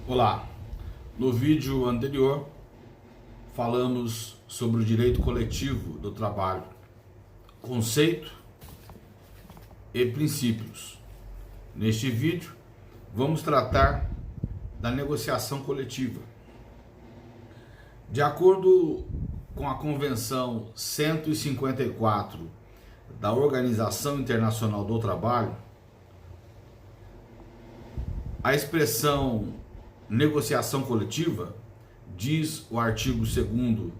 Olá, no vídeo anterior falamos sobre o direito coletivo do trabalho, conceito e princípios. Neste vídeo vamos tratar da negociação coletiva. De acordo com a Convenção 154 da Organização Internacional do Trabalho, a expressão negociação coletiva, diz o artigo 2º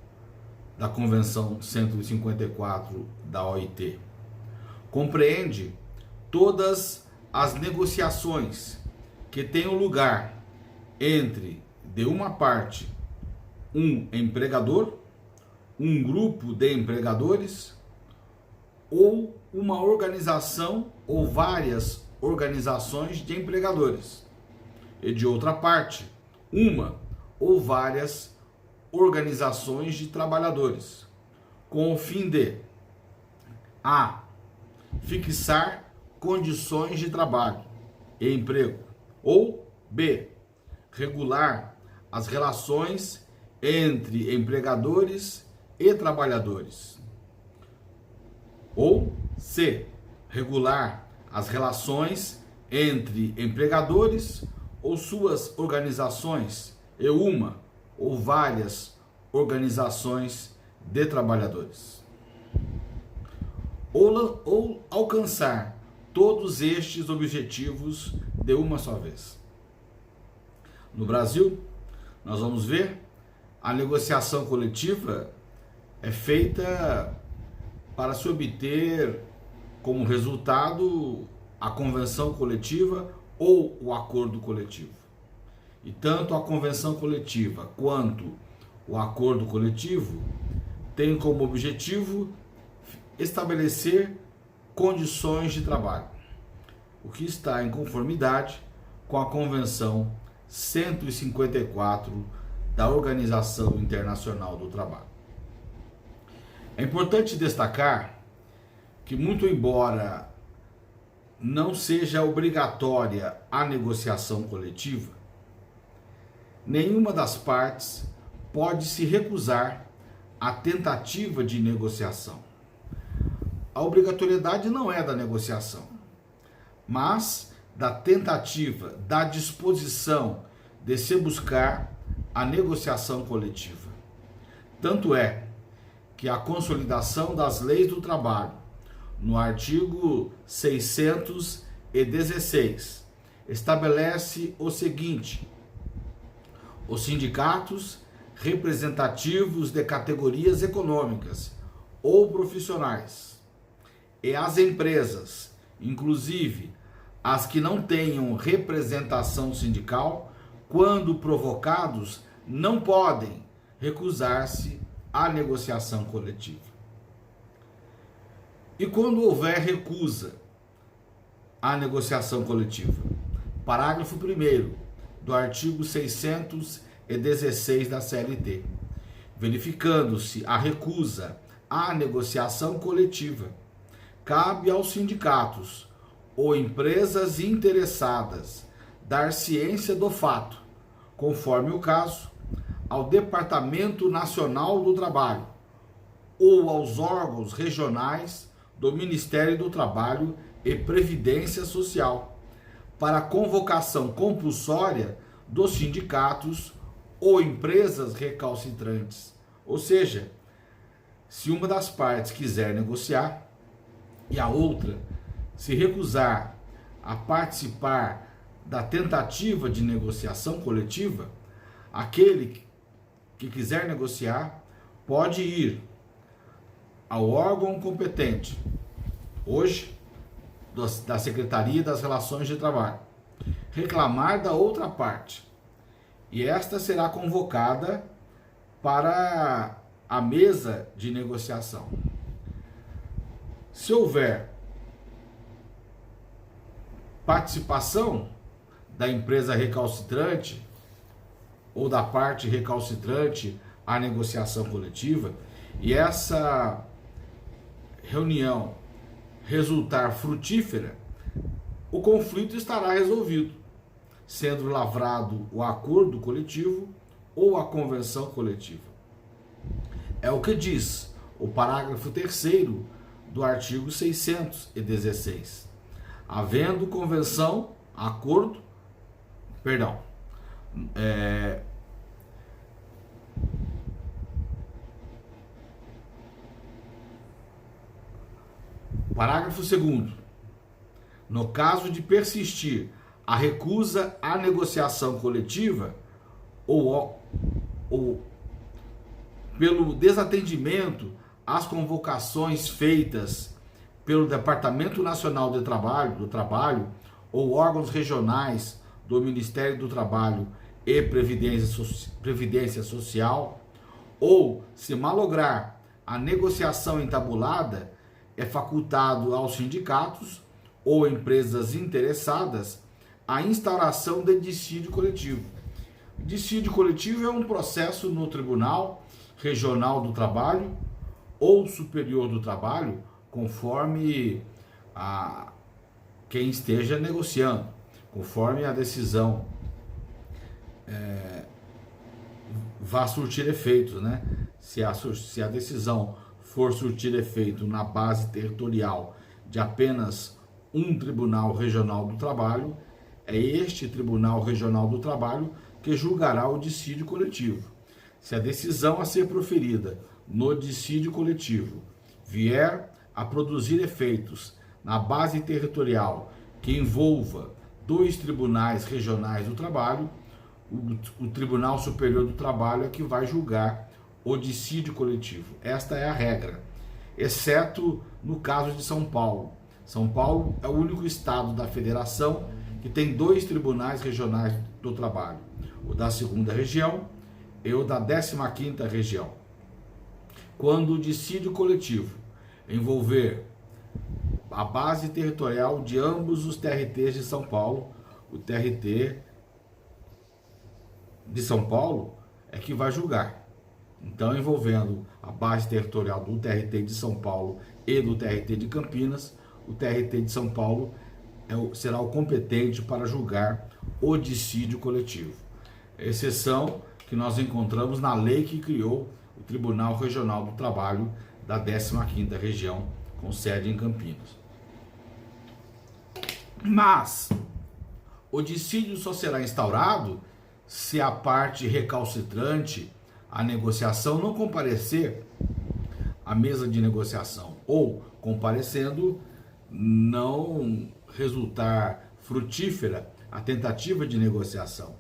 da Convenção 154 da OIT, compreende todas as negociações que tenham lugar entre, de uma parte, um empregador, um grupo de empregadores ou uma organização ou várias organizações de empregadores, e de outra parte, uma ou várias organizações de trabalhadores, com o fim de a. fixar condições de trabalho e emprego, ou b. regular as relações entre empregadores e trabalhadores, ou c. regular as relações entre empregadores ou suas organizações e uma ou várias organizações de trabalhadores, ou alcançar todos estes objetivos de uma só vez. No Brasil, nós vamos ver, a negociação coletiva é feita para se obter como resultado a convenção coletiva ou o acordo coletivo. E tanto a convenção coletiva quanto o acordo coletivo têm como objetivo estabelecer condições de trabalho, o que está em conformidade com a Convenção 154 da Organização Internacional do Trabalho. É importante destacar que, muito embora não seja obrigatória a negociação coletiva, nenhuma das partes pode se recusar à tentativa de negociação. A obrigatoriedade não é da negociação, mas da tentativa, da disposição de se buscar a negociação coletiva. Tanto é que a consolidação das leis do trabalho, no artigo 616, estabelece o seguinte: os sindicatos representativos de categorias econômicas ou profissionais e as empresas, inclusive as que não tenham representação sindical, quando provocados, não podem recusar-se à negociação coletiva. E quando houver recusa à negociação coletiva? Parágrafo 1º do artigo 616 da CLT. Verificando-se a recusa à negociação coletiva, cabe aos sindicatos ou empresas interessadas dar ciência do fato, conforme o caso, ao Departamento Nacional do Trabalho ou aos órgãos regionais do Ministério do Trabalho e Previdência Social, para a convocação compulsória dos sindicatos ou empresas recalcitrantes. Ou seja, se uma das partes quiser negociar e a outra se recusar a participar da tentativa de negociação coletiva, aquele que quiser negociar pode ir ao órgão competente, hoje da Secretaria das Relações de Trabalho, reclamar da outra parte, e esta será convocada para a mesa de negociação. Se houver participação da empresa recalcitrante ou da parte recalcitrante à negociação coletiva, e essa reunião resultar frutífera, o conflito estará resolvido. sendo lavrado o acordo coletivo ou a convenção coletiva. É o que diz o parágrafo 3º do artigo 616. Havendo convenção, acordo, parágrafo 2º. No caso de persistir a recusa à negociação coletiva ou pelo desatendimento às convocações feitas pelo Departamento Nacional do Trabalho ou órgãos regionais do Ministério do Trabalho e Previdência Social, ou se malograr a negociação entabulada, é facultado aos sindicatos ou empresas interessadas a instauração de dissídio coletivo. Dissídio coletivo é um processo no Tribunal Regional do Trabalho ou Superior do Trabalho, conforme quem esteja negociando, conforme a decisão vá surtir efeitos, né? Se a decisão for surtir efeito na base territorial de apenas um Tribunal Regional do Trabalho, é este Tribunal Regional do Trabalho que julgará o dissídio coletivo. Se a decisão a ser proferida no dissídio coletivo vier a produzir efeitos na base territorial que envolva 2 tribunais regionais do trabalho, o Tribunal Superior do Trabalho é que vai julgar o dissídio coletivo. Esta é a regra, exceto no caso de São Paulo. São Paulo é o único estado da federação que tem 2 tribunais regionais do trabalho, o da 2ª região e o da 15ª região. Quando o dissídio coletivo envolver a base territorial de ambos os TRTs de São Paulo, o TRT de São Paulo é que vai julgar. Então, envolvendo a base territorial do TRT de São Paulo e do TRT de Campinas, o TRT de São Paulo será o competente para julgar o dissídio coletivo. Exceção que nós encontramos na lei que criou o Tribunal Regional do Trabalho da 15ª região, com sede em Campinas. Mas o dissídio só será instaurado se a parte recalcitrante à negociação não comparecer à mesa de negociação, ou, comparecendo, não resultar frutífera a tentativa de negociação.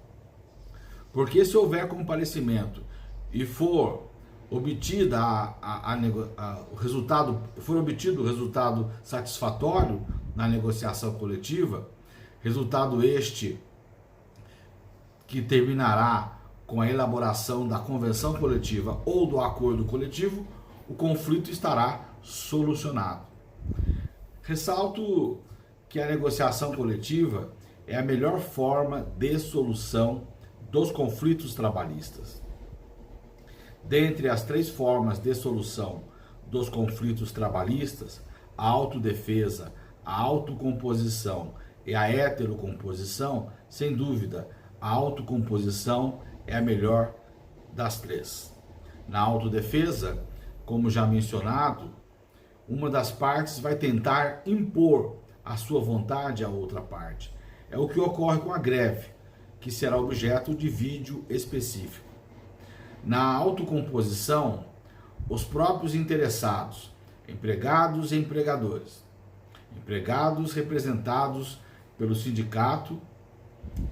Porque se houver comparecimento e for obtido o resultado satisfatório na negociação coletiva, resultado este que terminará com a elaboração da convenção coletiva ou do acordo coletivo, o conflito estará solucionado. Ressalto que a negociação coletiva é a melhor forma de solução dos conflitos trabalhistas. Dentre as 3 formas de solução dos conflitos trabalhistas, a autodefesa, a autocomposição e a heterocomposição, sem dúvida, a autocomposição é a melhor das 3. Na autodefesa, como já mencionado, uma das partes vai tentar impor a sua vontade à outra parte. É o que ocorre com a greve, que será objeto de vídeo específico. Na autocomposição, os próprios interessados, empregados e empregadores, empregados representados pelo sindicato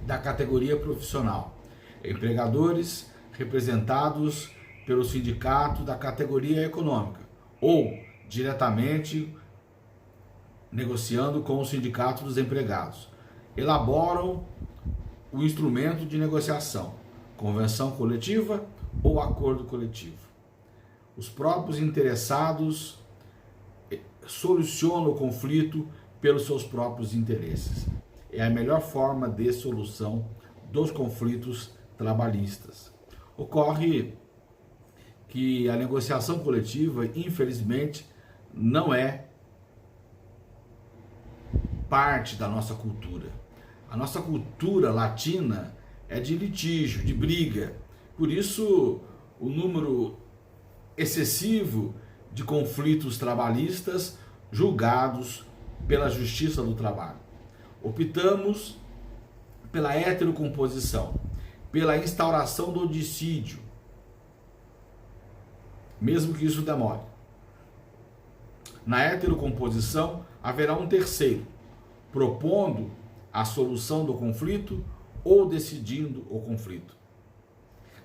da categoria profissional, empregadores representados pelo sindicato da categoria econômica, ou diretamente negociando com o sindicato dos empregados, elaboram o instrumento de negociação, convenção coletiva ou acordo coletivo. Os próprios interessados solucionam o conflito pelos seus próprios interesses. É a melhor forma de solução dos conflitos trabalhistas. Ocorre que a negociação coletiva, infelizmente, não é parte da nossa cultura. A nossa cultura latina é de litígio, de briga. Por isso, o número excessivo de conflitos trabalhistas julgados pela Justiça do Trabalho. Optamos pela heterocomposição, pela instauração do dissídio, mesmo que isso demore. Na heterocomposição, haverá um terceiro, propondo a solução do conflito ou decidindo o conflito.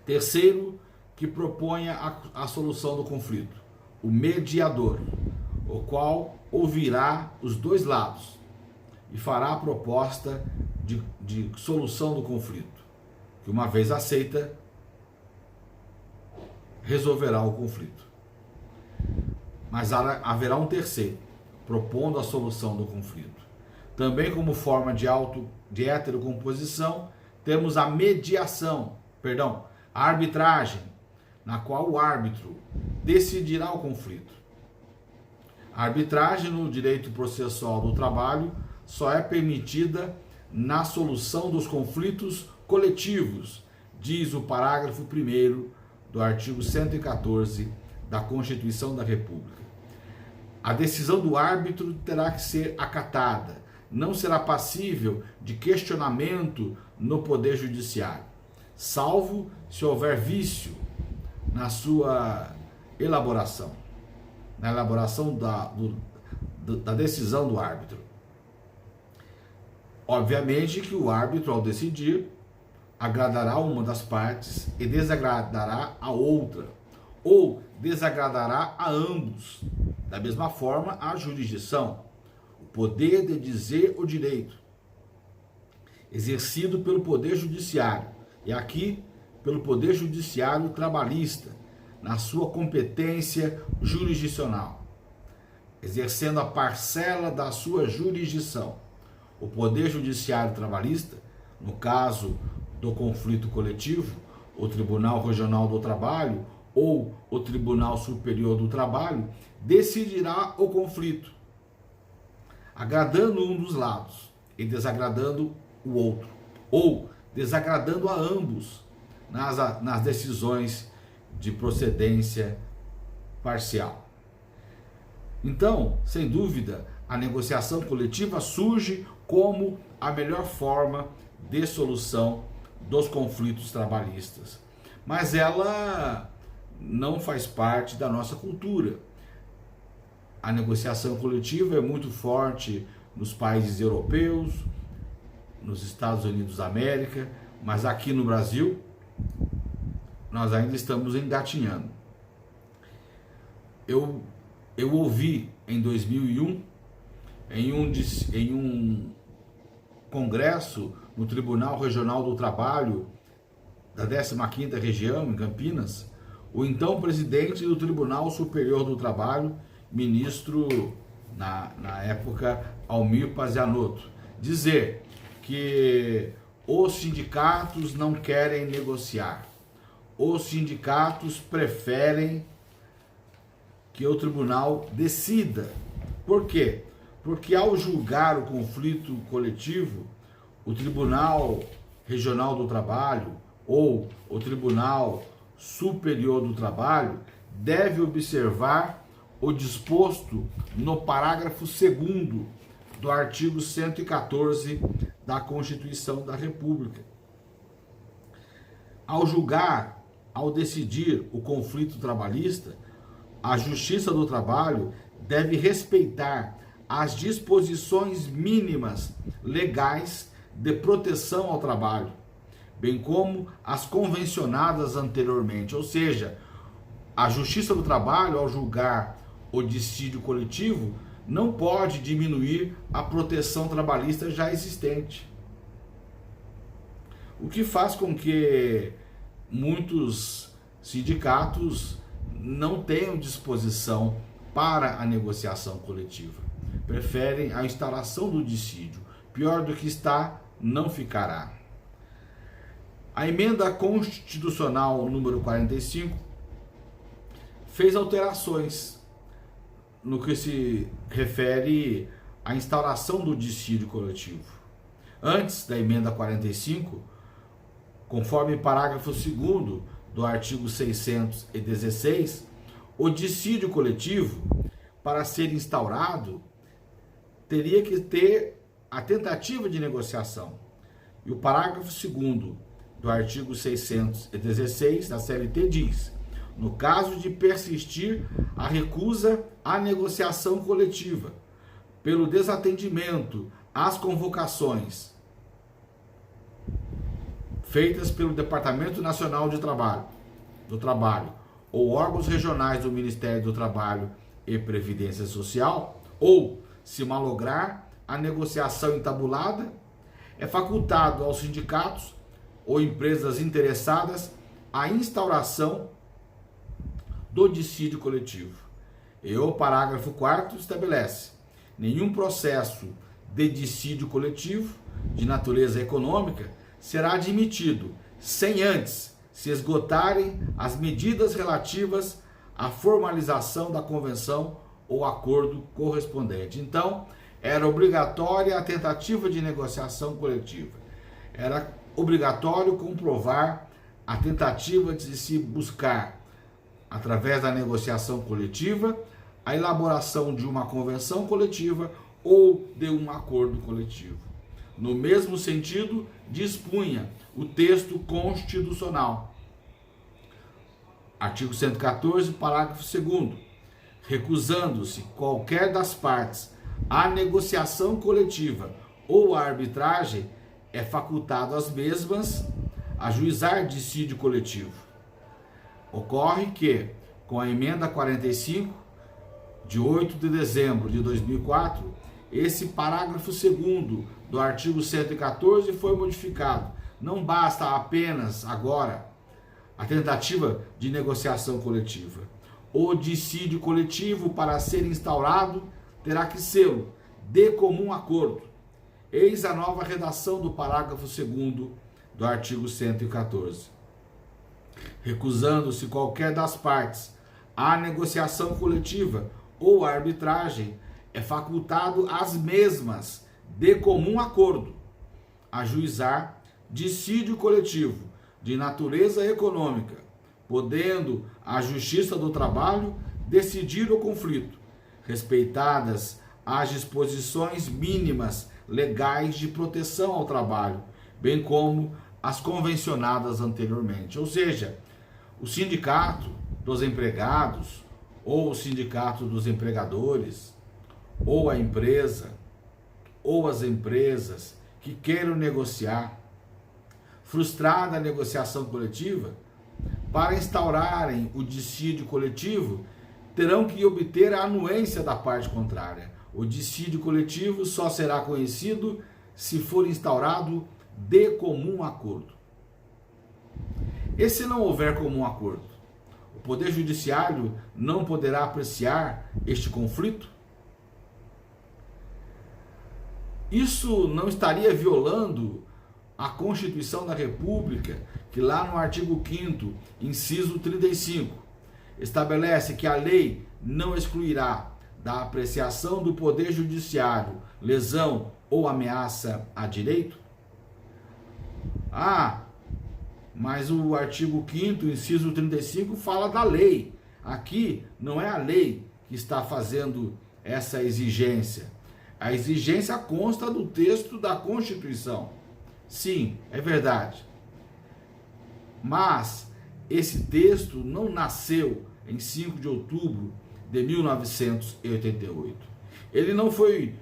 Terceiro, que proponha a solução do conflito, o mediador, o qual ouvirá os dois lados e fará a proposta de solução do conflito, que uma vez aceita, resolverá o conflito. Mas haverá um terceiro, propondo a solução do conflito. Também como forma de heterocomposição, temos a a arbitragem, na qual o árbitro decidirá o conflito. A arbitragem no direito processual do trabalho só é permitida na solução dos conflitos coletivos, diz o parágrafo 1º do artigo 114 da Constituição da República. A decisão do árbitro terá que ser acatada, não será passível de questionamento no Poder Judiciário, salvo se houver vício na sua elaboração, na elaboração da decisão do árbitro. Obviamente que o árbitro, ao decidir, agradará uma das partes e desagradará a outra, ou desagradará a ambos. Da mesma forma, a jurisdição, o poder de dizer o direito, exercido pelo Poder Judiciário, e aqui pelo Poder Judiciário Trabalhista, na sua competência jurisdicional, exercendo a parcela da sua jurisdição. O Poder Judiciário Trabalhista, no caso do conflito coletivo, o Tribunal Regional do Trabalho ou o Tribunal Superior do Trabalho, decidirá o conflito, agradando um dos lados e desagradando o outro, ou desagradando a ambos nas decisões de procedência parcial. Então, sem dúvida, a negociação coletiva surge como a melhor forma de solução dos conflitos trabalhistas, mas ela não faz parte da nossa cultura. A negociação coletiva é muito forte nos países europeus, nos Estados Unidos da América, mas aqui no Brasil nós ainda estamos engatinhando. Eu ouvi em 2001, em um congresso no Tribunal Regional do Trabalho da 15ª Região, em Campinas, o então presidente do Tribunal Superior do Trabalho, ministro, na época, Almir Pazianotto, dizer que os sindicatos não querem negociar, os sindicatos preferem que o tribunal decida. Por quê? Porque ao julgar o conflito coletivo, o Tribunal Regional do Trabalho ou o Tribunal Superior do Trabalho deve observar o disposto no parágrafo 2º do artigo 114 da Constituição da República. Ao julgar, ao decidir o conflito trabalhista, a Justiça do Trabalho deve respeitar as disposições mínimas legais de proteção ao trabalho, bem como as convencionadas anteriormente. Ou seja, a Justiça do Trabalho, ao julgar o dissídio coletivo, não pode diminuir a proteção trabalhista já existente. O que faz com que muitos sindicatos não tenham disposição para a negociação coletiva. Preferem a instauração do dissídio. Pior do que está, não ficará. A emenda constitucional número 45 fez alterações no que se refere à instauração do dissídio coletivo. Antes da emenda 45, conforme parágrafo 2º do artigo 616, o dissídio coletivo, para ser instaurado, teria que ter a tentativa de negociação. E o parágrafo 2º do artigo 616 da CLT diz: no caso de persistir a recusa à negociação coletiva, pelo desatendimento às convocações feitas pelo Departamento Nacional do Trabalho ou órgãos regionais do Ministério do Trabalho e Previdência Social, ou se malograr a negociação entabulada, é facultado aos sindicatos ou empresas interessadas a instauração do dissídio coletivo. E o parágrafo 4º estabelece: nenhum processo de dissídio coletivo de natureza econômica será admitido sem antes se esgotarem as medidas relativas à formalização da convenção ou acordo correspondente. Então, era obrigatória a tentativa de negociação coletiva. Era obrigatório comprovar a tentativa de se buscar, através da negociação coletiva, a elaboração de uma convenção coletiva ou de um acordo coletivo. No mesmo sentido, dispunha o texto constitucional. Artigo 114, parágrafo 2º. Recusando-se qualquer das partes à negociação coletiva ou à arbitragem, é facultado às mesmas ajuizar dissídio coletivo. Ocorre que, com a emenda 45, de 8 de dezembro de 2004, esse parágrafo 2º do artigo 114 foi modificado. Não basta apenas, agora, a tentativa de negociação coletiva. O dissídio coletivo, para ser instaurado, terá que ser de comum acordo. Eis a nova redação do parágrafo 2º do artigo 114. Recusando-se qualquer das partes à negociação coletiva ou à arbitragem, é facultado às mesmas, de comum acordo, ajuizar dissídio coletivo de natureza econômica, podendo a Justiça do Trabalho decidir o conflito, respeitadas as disposições mínimas legais de proteção ao trabalho, bem como as convencionadas anteriormente. Ou seja, o sindicato dos empregados, ou o sindicato dos empregadores, ou a empresa, ou as empresas que queiram negociar, frustrada a negociação coletiva, para instaurarem o dissídio coletivo, terão que obter a anuência da parte contrária. O dissídio coletivo só será conhecido se for instaurado de comum acordo. E se não houver comum acordo, o Poder Judiciário não poderá apreciar este conflito? Isso não estaria violando a Constituição da República, que lá no artigo 5º, inciso 35, estabelece que a lei não excluirá da apreciação do Poder Judiciário lesão ou ameaça a direito? Mas o artigo 5º, inciso 35, fala da lei. Aqui não é a lei que está fazendo essa exigência. A exigência consta do texto da Constituição. Sim, é verdade. Mas esse texto não nasceu em 5 de outubro de 1988. Ele não foi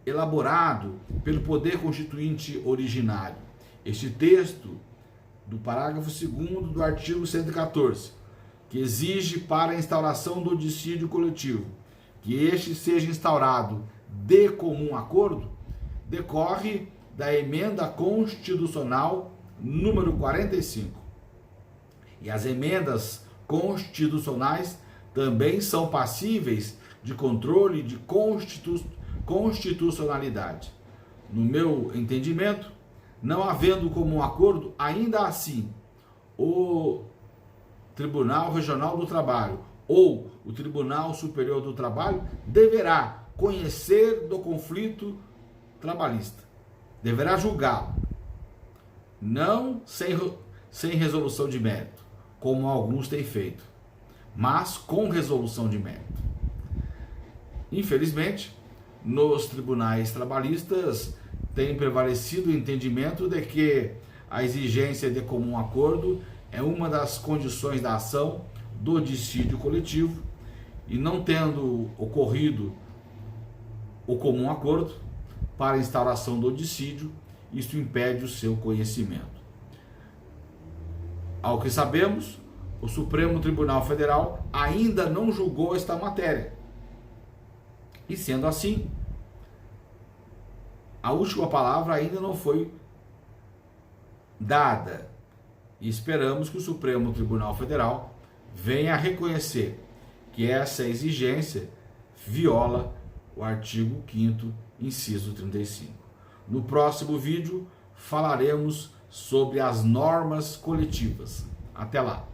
elaborado pelo Poder Constituinte originário. Este texto, do parágrafo 2º do artigo 114, que exige para a instauração do dissídio coletivo que este seja instaurado de comum acordo, decorre da emenda constitucional número 45. E as emendas constitucionais também são passíveis de controle de constitucionalidade. No meu entendimento, não havendo comum acordo, ainda assim, o Tribunal Regional do Trabalho ou o Tribunal Superior do Trabalho deverá conhecer do conflito trabalhista. deverá julgá-lo, não sem resolução de mérito, como alguns têm feito, mas com resolução de mérito. Infelizmente, nos tribunais trabalhistas tem prevalecido o entendimento de que a exigência de comum acordo é uma das condições da ação do dissídio coletivo, e não tendo ocorrido o comum acordo para a instauração do dissídio, isso impede o seu conhecimento. Ao que sabemos, o Supremo Tribunal Federal ainda não julgou esta matéria. E sendo assim, a última palavra ainda não foi dada. E esperamos que o Supremo Tribunal Federal venha a reconhecer que essa exigência viola o artigo 5º, inciso 35. No próximo vídeo falaremos sobre as normas coletivas. Até lá!